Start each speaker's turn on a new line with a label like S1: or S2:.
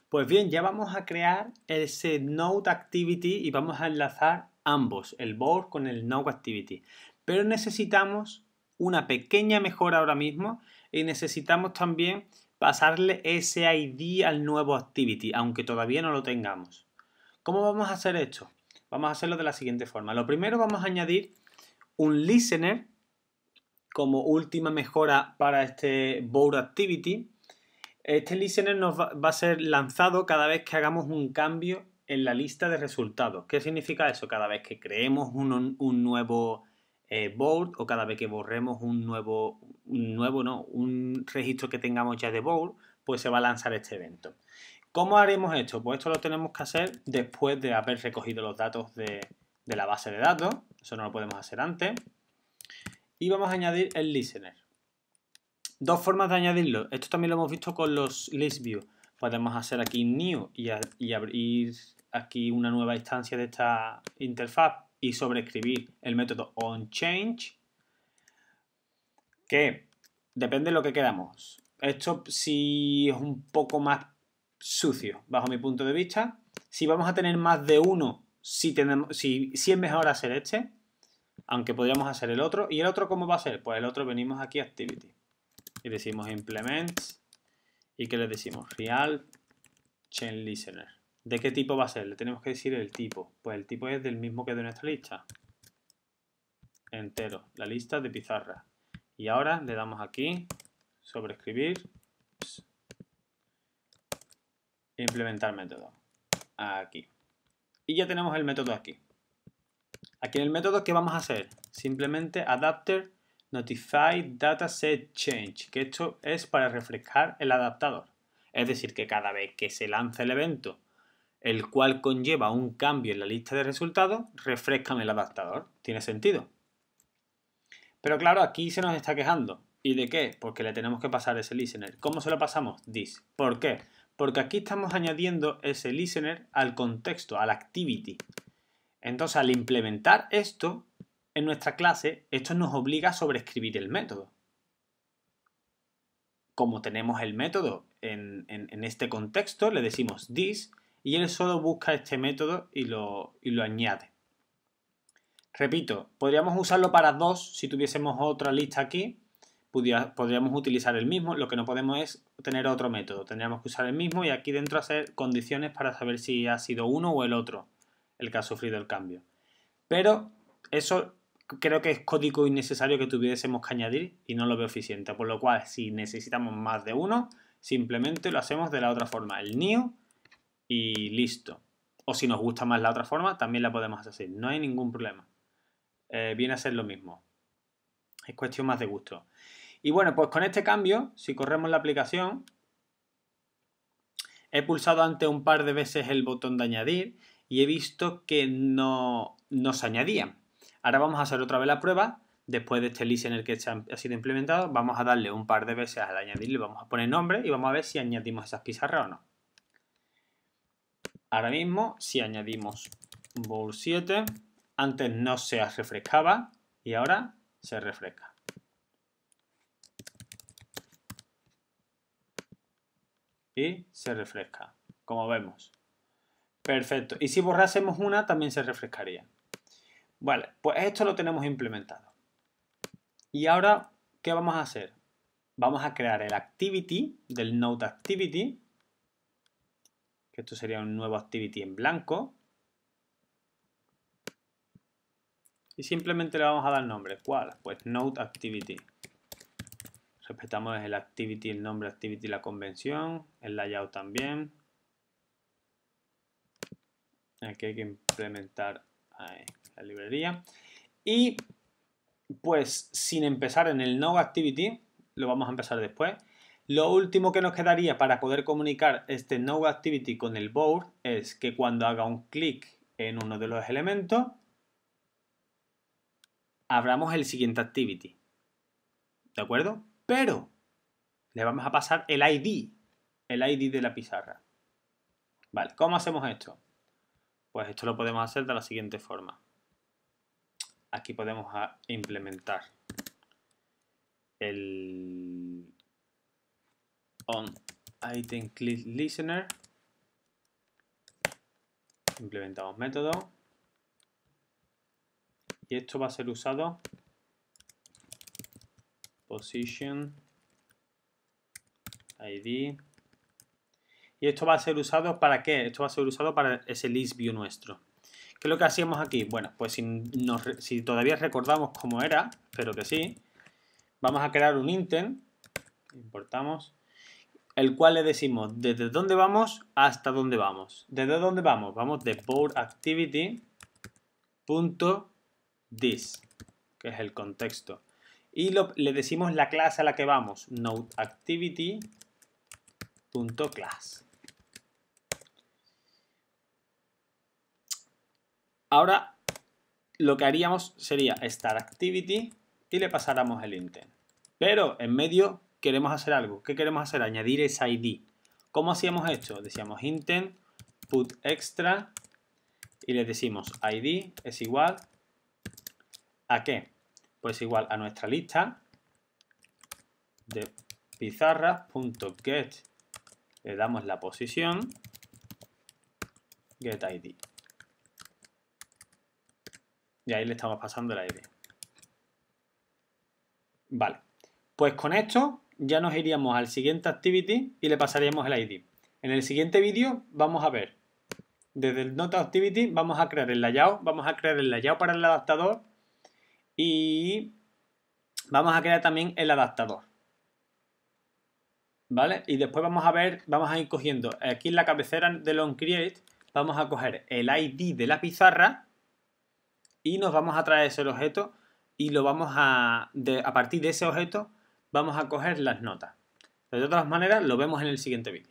S1: Pues bien, ya vamos a crear ese Node Activity y vamos a enlazar ambos, el board con el Node Activity. Pero necesitamos una pequeña mejora ahora mismo y necesitamos también pasarle ese ID al nuevo Activity, aunque todavía no lo tengamos. ¿Cómo vamos a hacer esto? Vamos a hacerlo de la siguiente forma. Lo primero vamos a añadir un listener como última mejora para este board Activity. Este listener nos va a ser lanzado cada vez que hagamos un cambio en la lista de resultados. ¿Qué significa eso? Cada vez que creemos un nuevo board o cada vez que borremos un registro que tengamos ya de board, pues se va a lanzar este evento. ¿Cómo haremos esto? Pues esto lo tenemos que hacer después de haber recogido los datos de la base de datos. Eso no lo podemos hacer antes. Y vamos a añadir el listener. Dos formas de añadirlo. Esto también lo hemos visto con los list view. Podemos hacer aquí new y abrir aquí una nueva instancia de esta interfaz y sobreescribir el método onChange, que depende de lo que queramos. Esto sí es un poco más sucio, bajo mi punto de vista. Si vamos a tener más de uno, sí es mejor hacer este, aunque podríamos hacer el otro. ¿Y el otro cómo va a ser? Pues el otro venimos aquí a Activity y decimos implement y ¿qué le decimos? Real chain listener. ¿De qué tipo va a ser? Le tenemos que decir el tipo. Pues el tipo es del mismo que de nuestra lista. Entero, la lista de pizarra. Y ahora le damos aquí, sobreescribir, implementar método. Aquí. Y ya tenemos el método aquí. Aquí en el método, ¿qué vamos a hacer? Simplemente adapter notify dataset change, que esto es para refrescar el adaptador. Es decir, que cada vez que se lanza el evento, el cual conlleva un cambio en la lista de resultados, refrescan el adaptador. ¿Tiene sentido? Pero claro, aquí se nos está quejando. ¿Y de qué? Porque le tenemos que pasar ese listener. ¿Cómo se lo pasamos? This. ¿Por qué? Porque aquí estamos añadiendo ese listener al contexto, al activity. Entonces, al implementar esto en nuestra clase, esto nos obliga a sobreescribir el método. Como tenemos el método en este contexto, le decimos this y él solo busca este método y lo añade. Repito, podríamos usarlo para dos si tuviésemos otra lista aquí. Podríamos utilizar el mismo, lo que no podemos es tener otro método. Tendríamos que usar el mismo y aquí dentro hacer condiciones para saber si ha sido uno o el otro el que ha sufrido el cambio. Pero eso creo que es código innecesario que tuviésemos que añadir y no lo veo eficiente. Por lo cual, si necesitamos más de uno, simplemente lo hacemos de la otra forma, el new y listo. O si nos gusta más la otra forma, también la podemos hacer. No hay ningún problema. Viene a ser lo mismo. Es cuestión más de gusto. Y bueno, pues con este cambio, si corremos la aplicación, he pulsado antes un par de veces el botón de añadir y he visto que no se añadían. Ahora vamos a hacer otra vez la prueba. Después de este listener que ha sido implementado, vamos a darle un par de veces al añadir, le vamos a poner nombre y vamos a ver si añadimos esas pizarras o no. Ahora mismo, si añadimos board 7, antes no se refrescaba y ahora se refresca. Y se refresca, como vemos. Perfecto. Y si borrásemos una, también se refrescaría. Vale, pues esto lo tenemos implementado. Y ahora, ¿qué vamos a hacer? Vamos a crear el activity del Node Activity, que esto sería un nuevo activity en blanco. Y simplemente le vamos a dar nombre. ¿Cuál? Pues Node Activity. Respetamos el activity, el nombre activity, la convención, el layout también. Aquí hay que implementar ahí, la librería. Y pues sin empezar en el Node Activity, lo vamos a empezar después. Lo último que nos quedaría para poder comunicar este Node Activity con el board es que cuando haga un clic en uno de los elementos, abramos el siguiente Activity. ¿De acuerdo? Pero le vamos a pasar el ID de la pizarra. Vale, ¿cómo hacemos esto? Pues esto lo podemos hacer de la siguiente forma. Aquí podemos implementar el onItemClickListener Implementamos método. Y esto va a ser usado position id. Y esto va a ser usado ¿para qué? Esto va a ser usado para ese list view nuestro. ¿Qué es lo que hacíamos aquí? Bueno, pues si todavía recordamos cómo era, espero que sí, vamos a crear un intent, importamos, el cual le decimos desde dónde vamos hasta dónde vamos. ¿Desde dónde vamos? Vamos de boardActivity.this, que es el contexto. Y le decimos la clase a la que vamos, nodeActivity.class. Ahora lo que haríamos sería startActivity y le pasáramos el intent. Pero en medio queremos hacer algo. ¿Qué queremos hacer? Añadir ese ID. ¿Cómo hacíamos esto? Decíamos intent put extra y le decimos ID es igual ¿a qué? Pues igual a nuestra lista de pizarra.get. Le damos la posición getID. Y ahí le estamos pasando el ID. Vale. Pues con esto ya nos iríamos al siguiente activity y le pasaríamos el ID. En el siguiente vídeo vamos a ver, desde el nodeActivity vamos a crear el layout, para el adaptador y vamos a crear también el adaptador. ¿Vale? Y después vamos a ir cogiendo, aquí en la cabecera de onCreate, vamos a coger el ID de la pizarra y nos vamos a traer ese objeto y lo vamos a partir de ese objeto, vamos a coger las notas. De todas maneras, lo vemos en el siguiente vídeo.